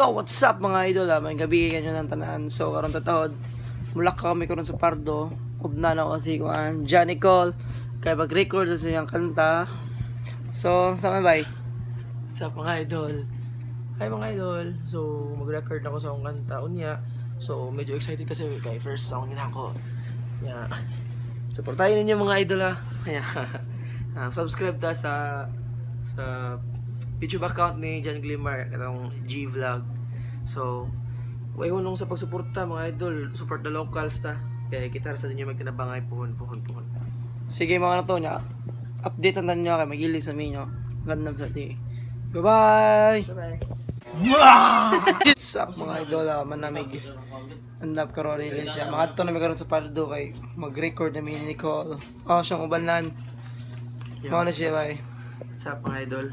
Yo, what's up mga idol may gabi kanyo ng tanan. So karon tatawod mulak kami karon sa Pardo. Ubna na ko si kuan Johnny Cole kay mag-record sa siyang kanta. So sama bay. What's up mga idol? Hi mga idol. So mag-record ako sa akong kanta unya. So medyo excited kasi kay first song nila ko. Yeah. Suportahin ninyo mga idol ha. Subscribe ta sa YouTube account ni John Glimmer, katong G-Vlog. So, way unong sa pagsuporta mga idol, support the locals ta. Kaya kita sa inyo magtinabangay puhon. Sige mga nato nya. Update ang tanyo kay magilis sa minyo. Gandam sa ti. Bye-bye. What's up mga idol, manamig. Andap karon release siya. Makadto na mi karon sa Pardo kay mag-record na mi ni Nicole. Oh, siyang ubanan. Mao na siya bay. What's up mga idol?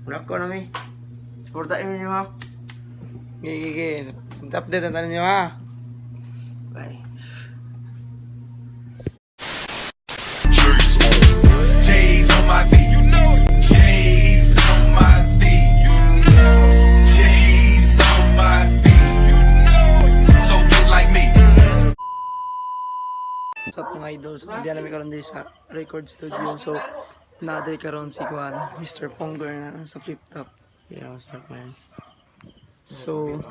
Unak ko na mi. Supportain niyo ha. Gigi. Update ang niyo ha. Bye. J's on my feet, you know it. J's on my feet, you know it. J's on my feet, you know it. So get like me. What's up mga idol? So, hindi namin karon din sa record studio. So, na-day karon si Juan, Mr. Ponger na sa flip top. Yeah, what's up man? So,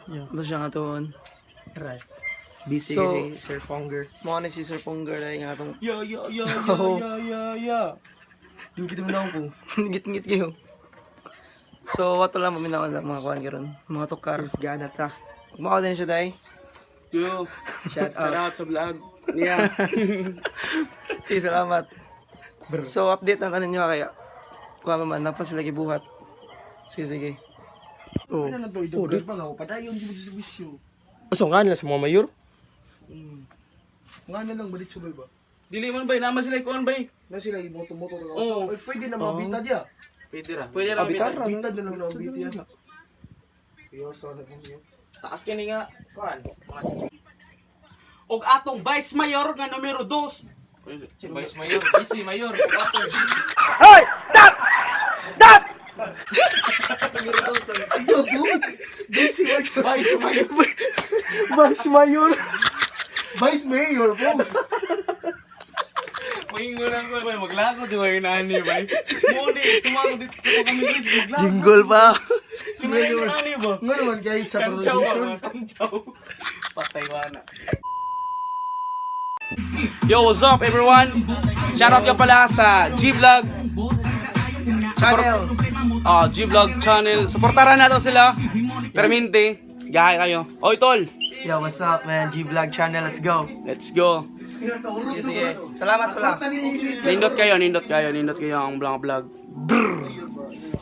ito siya nga toon. Right. Busy so, kasi Sir Ponger. Mga si Sir Ponger ay nga itong Ya. Dugit mo na ako. ngit kayo. So, wato lang maminawan lang mga kuhan karon. Mga tukar. Gana ta. Kumakaw din siya day. Yo, shout out sa vlog niya. Sige, salamat. So, update na tanin nyo kaya. Kuha man, napa sila gibuhat. Sige. Oh, di pa nga, padayon di mo sa bisyo. So, nga nila sa mga mayor? Nga na lang, balik subay ba? Dili man bay, nama sila ikuan bay. Na sila yung moto-moto na Oo. Ay, pwede na mabita diya. Pwede ra. Abitar. Bita na lang na mabita diya. Yoso na po siya. Taas kini nga kuan, mga 6. Og atong Vice Mayor nga numero 2. Vice Mayor, Vice Mayor, og atong Vice Vice Mayor. Mayor. Vice Mayor, boss. Maingon lang ko bay, maglakot jo ay nani bay. Mo di sumang dito kami guys, maglakot. Jingle pa. Kumain nani ba? Nga naman guys, sa Kanchaw, pronunciation. kanchaw. Patay wana. Yo, what's up everyone? Shoutout ka pala sa G-Vlog Channel. G-Vlog channel. Suportaran natin sila. Perminte. Gahay kayo. Oy, tol. Yo, what's up man? G-Vlog channel, let's go. Let's go. Sige. Salamat pala. Nindot kayo ang vlog.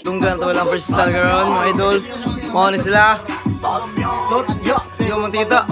Tunggal to lang first star karon mga idol. Mga ni sila. Yo, mga tita.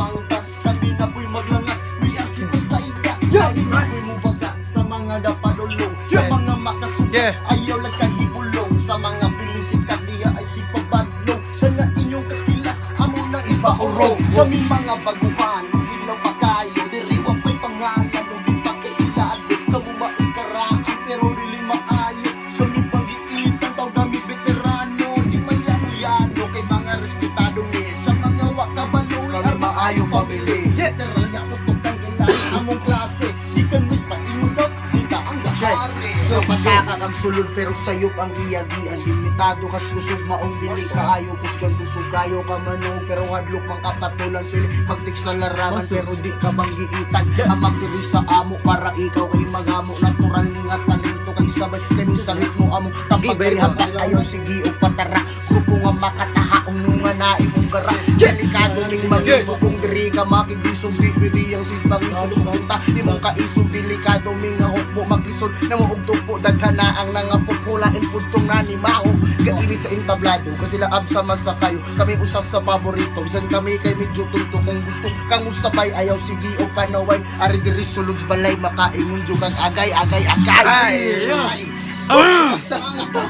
Yeah. Ayaw lang kahibulong sa mga pilusikat niya ay si pabadlong na inyong kakilas amo nang ibaurong kami mga baguhan ilaw pa kayo diriwa pa'y pangalan ubi pa kailad kamo maungkaraan pero rili maayo kami pag-iitan tao kami veterano di may yano kay mga respetado ni sa mga wakabalo kami maayo pamili literal nga tutok ang kailangan among klase di kami pa ilusot sita ang gahari. Mataka kang sulod pero sayop ang iyagi-an limitado kas kusog maong dili kaayo kusgan kusog kayo ka manong pero hadlok mang kapatulang pili pagtik sa larangan pero di ka bang giitan ang magdiri sa amo para ikaw kay magamo natural ni nga talento kay sabay kay sa ritmo amo tapag hapak ayo sige og patara grupo nga makataha nga na imong gara delikado ning mag-isog kung diri ka makiglisog bibili ang sibang isog sumunta di mong kaisog delikado ming nga hukbo maglisod na mo og tupo daghan na ang nangapupulain puntong nanimaho kainit sa entablado kasi laab sa masa kayo kami usas sa paborito bisan kami kay medyo tunto kung gusto kang usabay ayaw sige o panaway ari diri sulod sa balay makaingon jud kang agay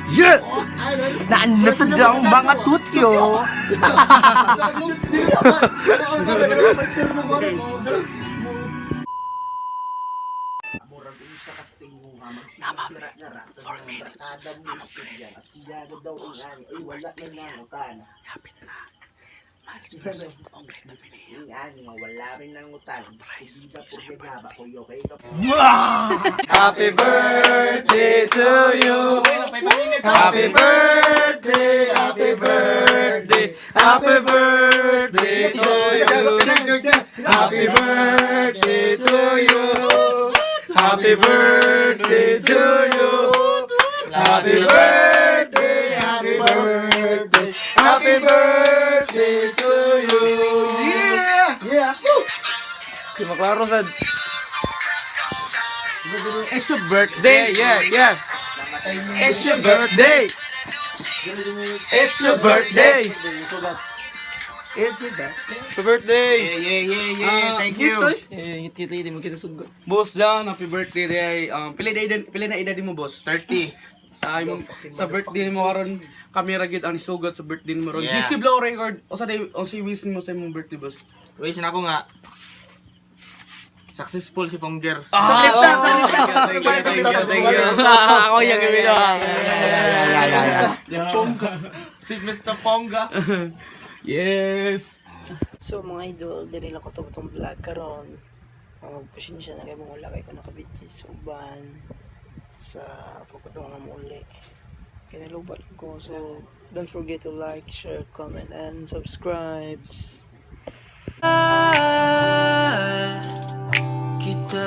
Yeah. Naanasad ang mga tutyo. Adam ni Steve yan. At siya daw ang ani. Ay, wala na nga. Kana. Kapit na. Yan, wala rin ng utang. Hindi na po ginaba ko yung kayo. Happy birthday to you. Happy birthday, happy birthday, happy birthday to you. Happy birthday to you. Happy birthday to you. Happy birthday, happy birthday, happy birthday to you. Yeah! Si Maklaro sad. It's your birthday. Yeah. It's your birthday. It's your birthday. It's your birthday. It's your birthday. Thank you. Ngiti-ngiti mo kinasugot. Boss John, happy birthday day. Pili na edad mo, boss? 30. Sa birthday mo karon kami ra gid ang isugot sa birthday mo ron. Yeah. GC Blow Record. O sa day, o si wish mo sa imong birthday, boss. Wish na ako nga. Successful si Pongger. Thank you. Ako yung gawin Pongga. Si Mr. Pongga. Yes. So mga idol, dili lang ko ito itong vlog karon. Pasensya na kayo mga wala kayo ko nakabidyo sa uban sa pagpatong na muli. Kinalubat ko. So don't forget to like, share, comment, and subscribe. Kita